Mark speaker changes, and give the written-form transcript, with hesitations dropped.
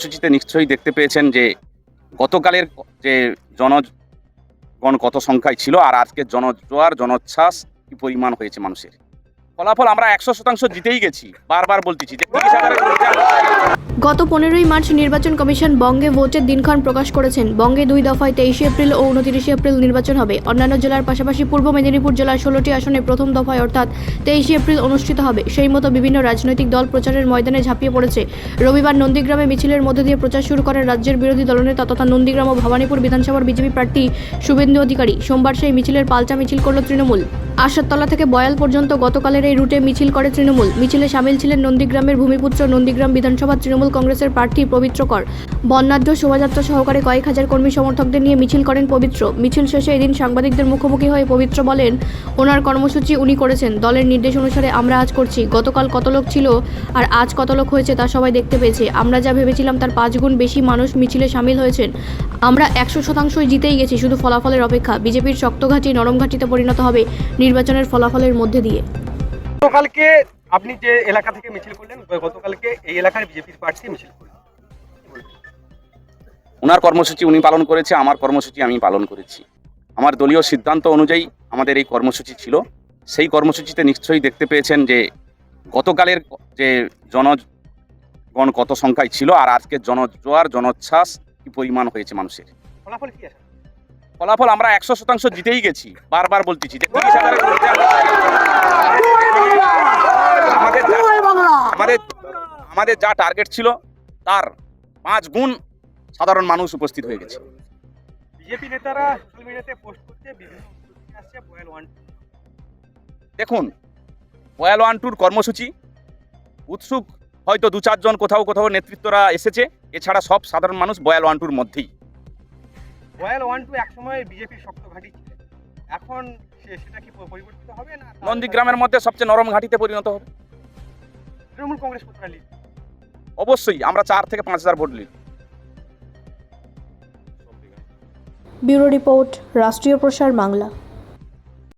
Speaker 1: সূচিতে নিশ্চয়ই দেখতে পেয়েছেন যে গতকালের যে জনগণ কত সংখ্যায় ছিল আর আজকের জনজোয়ার জনোচ্ছ্বাস কি পরিমাণ হয়েছে মানুষের। ফলাফল আমরা 100% জিতেই গেছি। বারবার বলতেছি যে 30,000-এর মধ্যে
Speaker 2: গত 15ই মার্চ নির্বাচন কমিশন বঙ্গে ভোটের দিনক্ষণ প্রকাশ করেছেন। বঙ্গে 2 দফায় 23 এপ্রিল ও 29 এপ্রিল নির্বাচন হবে। অন্যান্য জেলার পাশাপাশি পূর্ব মেদিনীপুর জেলার 16টি আসনে প্রথম দফায় অর্থাৎ 23 এপ্রিল অনুষ্ঠিত হবে। সেই মতো বিভিন্ন রাজনৈতিক দল প্রচারের ময়দানে ঝাঁপিয়ে পড়েছে। রবিবার নন্দীগ্রামে মিছিলের মধ্যে দিয়ে প্রচার শুরু করেন রাজ্যের বিরোধী দলনেতা তথা নন্দীগ্রাম ও ভবানীপুর বিধানসভার বিজেপি প্রার্থী শুভেন্দু অধিকারী। সোমবার সেই মিছিলের পাল্টা মিছিল করল তৃণমূল। আশারতলা থেকে বয়াল পর্যন্ত গতকালের এই রুটে মিছিল করে তৃণমূল। মিছিলে সামিল ছিলেন নন্দীগ্রামের ভূমিপুত্র নন্দীগ্রাম বিধানসভা তৃণমূল কংগ্রেসের প্রার্থী পবিত্র কর। বর্ণাঢ্য শোভাযাত্রা সহকারে কয়েক হাজার কর্মী সমর্থকদের নিয়ে মিছিল করেন পবিত্র। মিছিল শেষে এদিন সাংবাদিকদের মুখোমুখি হয়ে পবিত্র বলেন, ওনার কর্মসূচি উনি করেছেন, দলের নির্দেশ অনুসারে আমরা আজ করছি। গতকাল কত লোক ছিল আর আজ কত লোক হয়েছে তা সবাই দেখতে পেয়েছে। আমরা যা ভেবেছিলাম তার 5 গুণ বেশি মানুষ মিছিলে সামিল হয়েছেন। আমরা 100%ই জিতেই গেছি, শুধু ফলাফলের অপেক্ষা। বিজেপির শক্ত ঘাঁটি নরম ঘাঁটিতে পরিণত হবে নির্বাচনের ফলাফলের মধ্যে দিয়ে।
Speaker 3: গতকালকে আপনি যে এলাকা থেকে মিছিল করলেন, গতকালকে এই এলাকার বিজেপির প্রার্থী মিছিল করলেন,
Speaker 1: ওনার কর্মসূচি উনি পালন করেছে, আমার কর্মসূচি আমি পালন করেছি। আমার দলীয় সিদ্ধান্ত অনুযায়ী আমাদের এই কর্মসূচি ছিল। সেই কর্মসূচিতে নিশ্চয়ই দেখতে পেয়েছেন যে গতকালের যে জনগণ কত সংখ্যায় ছিল আর আজকের জনজোয়ার জনোচ্ছ্বাস কি পরিমাণ হয়েছে মানুষের।
Speaker 3: ফলাফল কি আছে?
Speaker 1: ফলাফল আমরা 100% জিতেই গেছি। বারবার বলতেছি যে 30,000-এর মধ্যে আমাদের যা টার্গেট ছিল তার 5 গুণ সাধারণ মানুষ উপস্থিত হয়ে গেছে।
Speaker 3: বিজেপি নেতারা সোশ্যাল মিডিয়াতে পোস্ট করছে, বিভিন্ন আসছে বয়াল 1
Speaker 1: দেখুন, বয়াল 1-2 কর্মসূচি উৎসুক হয়তো 2-4 জন কোথাও নেতৃত্বরা এসেছে, এছাড়া সব সাধারণ মানুষ বয়াল 1-2-র মধ্যেই।
Speaker 3: বয়াল 1-2 একসময় বিজেপির শক্ত ঘাঁটি ছিল, এখন সেটা কি পরিবর্তিত হবে না?
Speaker 1: নন্দীগ্রামের মধ্যে সবচেয়ে নরম ঘাঁটিতে পরিণত হবে।
Speaker 3: তৃণমূল কংগ্রেস কতটা লিড?
Speaker 1: অবশ্যই আমরা 4 থেকে 5,000 ভোট লিড।
Speaker 2: ব্যুরো রিপোর্ট, রাষ্ট্রীয় প্রসার বাংলা।